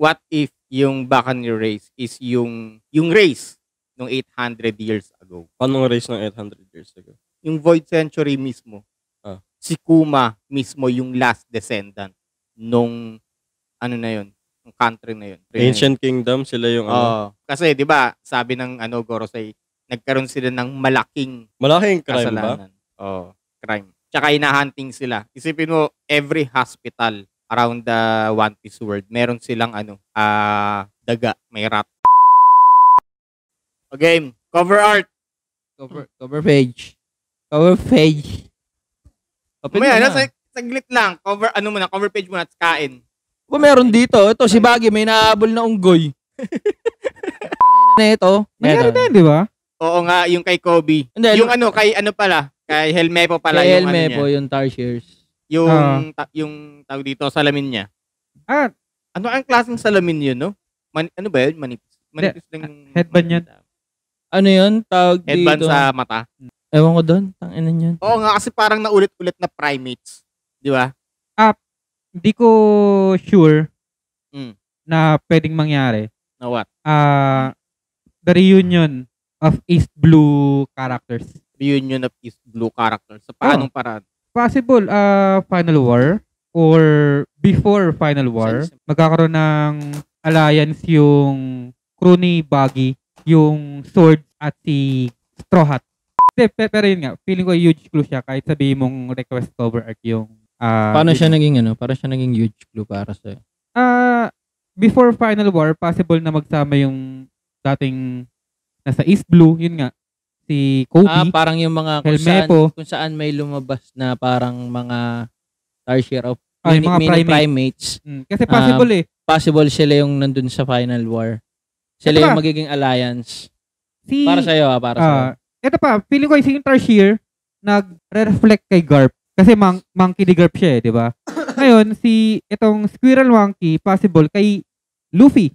what if yung Buccaneer race is yung race nung 800 years ago? Anong race ng 800 years ago? Yung Void Century mismo. Si Kuma mismo yung last descendant nung ano na yun, yung country na yun. Ancient Kingdom, sila yung Kasi 'di ba, sabi ng Gorosei, nagkaroon sila ng malaking crime kasalanan. ba? Crime. Tsaka hinahunting sila. Isipin mo, every hospital around the One Piece world, meron silang daga, may rat. Okay, cover art. Cover page. Cover page. Open May saglit lang. Cover page muna at kain. Meron dito. Ito, si Baggy, may nahabol na unggoy. Na ito. Nangyari na yun, di ba? Oo nga, yung kay Kobe. Hindi, yung kay kay Helmepo pala. Kay Helmepo, yung Tarsiers. Yung tawag dito, salamin niya. Ano ang klaseng salamin yun, no? Ano ba yun? Manipis lang yung... Headband yan. Ano yun? Tawag dito. Headband sa mata. Ewan ko doon. Tanginan yun. Oo nga, kasi parang naulit-ulit na primates. Di ba? Hindi ko sure na pwedeng mangyari. Na what? The reunion of East Blue characters. Reunion of East Blue characters. Sa paanong paraan? Possible, Final War or before Final War, magkakaroon ng alliance yung crew ni Buggy, yung Sword at si Straw Hat. Pero yun nga, feeling ko huge clue siya kahit sabihin mong request cover art yung... Paano siya naging Para siya naging huge clue para sa'yo? Before Final War, possible na magsama yung dating nasa East Blue, yun nga, si Kobe. Parang yung mga kung saan may lumabas na parang mga Tarsier of mini primates. Kasi possible Possible sila yung nandun sa Final War. Sila yung magiging alliance. Para sa'yo, para sa'yo. Ito pa, feeling ko yung Tarsier nag-reflect kay Garp. Kasi monkey di Garp siya di ba? Ngayon, itong Squirrel Monkey, possible kay Luffy.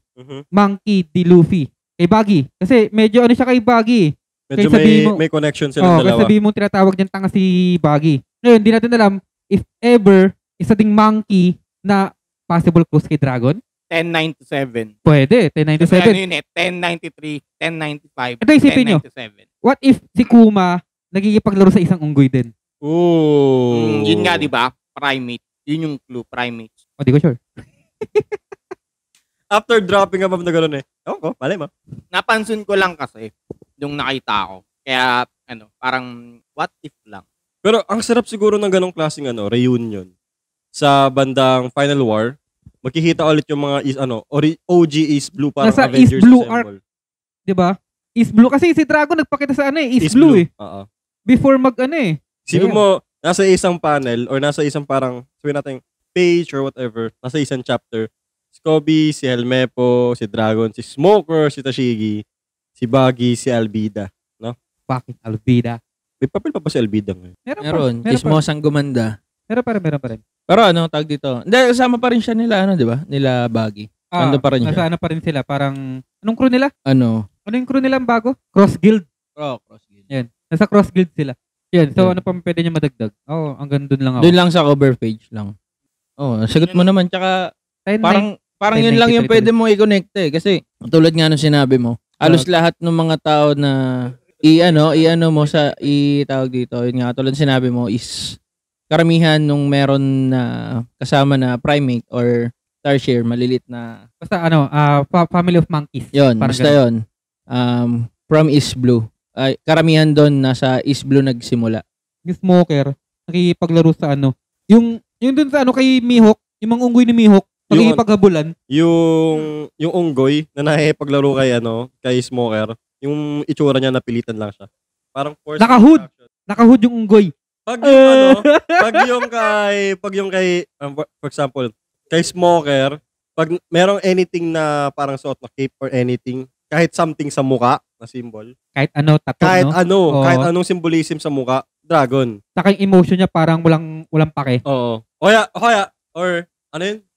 Monkey di Luffy. Kay Buggy. Kasi medyo siya kay Buggy. Medyo may connection sila dalawa. Kasi sabihin mo tinatawag niyang tanga si Buggy. Ngayon, di natin alam if ever isa ding monkey na possible close kay Dragon. 1097. Pwede, 1097. Kasi ano yun 1093, 1095, ito isipin nyo. What if si Kuma nagigipaglaro sa isang unggoy din? Ooh. Yun nga, di ba? Primate. Yun yung clue, primates. Di ko sure. After dropping above na gano'n malay mo. Napansin ko lang kasi yung nakita ko. Kaya, parang what if lang. Pero ang sarap siguro ng ganong klaseng reunion. Sa bandang Final War, makikita ulit yung mga OG East Blue parang nasa Avengers East Blue Assemble. Arc. Diba? East Blue. Kasi si Dragon nagpakita sa East Blue Before Sino mo, nasa isang panel or nasa isang parang, sabihin natin, page or whatever, nasa isang chapter, si Kobe, si Helmepo, si Dragon, si Smoker, si Tashigi, si Buggy, si Albida. No? Bakit Albida? May papel pa si Albida ngayon? Meron. Chismosang gumanda. Meron pa rin. Pero tawag dito? Hindi, kasama pa rin siya nila, di ba? Nila Buggy. Ando pa rin siya. Nasa pa rin sila. Parang, anong crew nila? Ano yung crew nila bago? Cross Guild. Cross Guild. Yan. Nasa Cross Guild sila. Yan. So, ano pa pwede niya madagdag? Hanggang doon lang ako. Doon lang sa cover page lang. Sagot mo naman. Tsaka, parang yun lang yung pwede mong i-connect Kasi, tulad nga nung sinabi mo, halos lahat ng mga tao na i-ano mo sa tawag dito, yun nga, tulad sinabi mo is karamihan nung meron na kasama na primate or Tarsier, malilit na. Basta family of monkeys. Yun, basta yun. From East Blue. Karamihan doon nasa East Blue nagsimula. Yung Smoker, nakikipaglaro sa yung doon sa kay Mihawk, yung mga unggoy ni Mihawk, nakikipaghabulan. Yung unggoy na nakikipaglaro kay Smoker, yung itsura niya napilitan lang siya. Parang force. Nakahood yung unggoy. Pag yung kay for example, kay Smoker, pag merong anything na parang suot na cape or anything, kahit something sa muka na symbol. Kahit tattoo, kahit kahit anong symbolism sa muka, dragon. Saka yung emotion niya parang walang pake. Oo. Or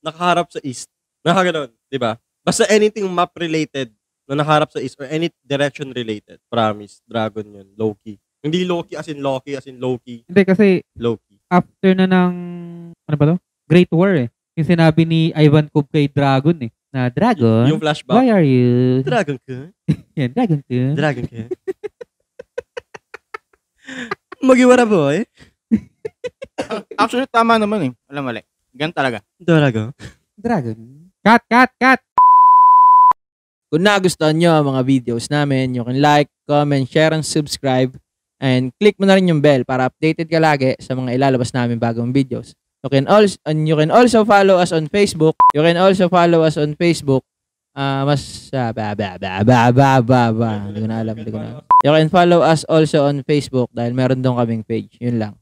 nakaharap sa east. Nakaganoon, di ba? Basta anything map related na nakaharap sa east or any direction related. Promise, dragon yun. Low-key. Hindi low-key as in low-key. Hindi kasi low-key. After na ng Great War Yung sinabi ni Ivan Kub kay Dragon na dragon. Yung flashback. Why are you? Dragon ka? Yan, dragon ka. Dragon ka? Magiwara boy? Actually, tama naman eh. Alam mali. Ganun talaga. Dragon? Dragon. Cut! Kung nagustuhan nyo ang mga videos namin, you can like, comment, share, and subscribe. And click mo na rin yung bell para updated ka lagi sa mga ilalabas namin bagong videos. You can also follow us on Facebook. Hindi ko na alam. You can follow us also on Facebook dahil meron doon kaming page. Yun lang.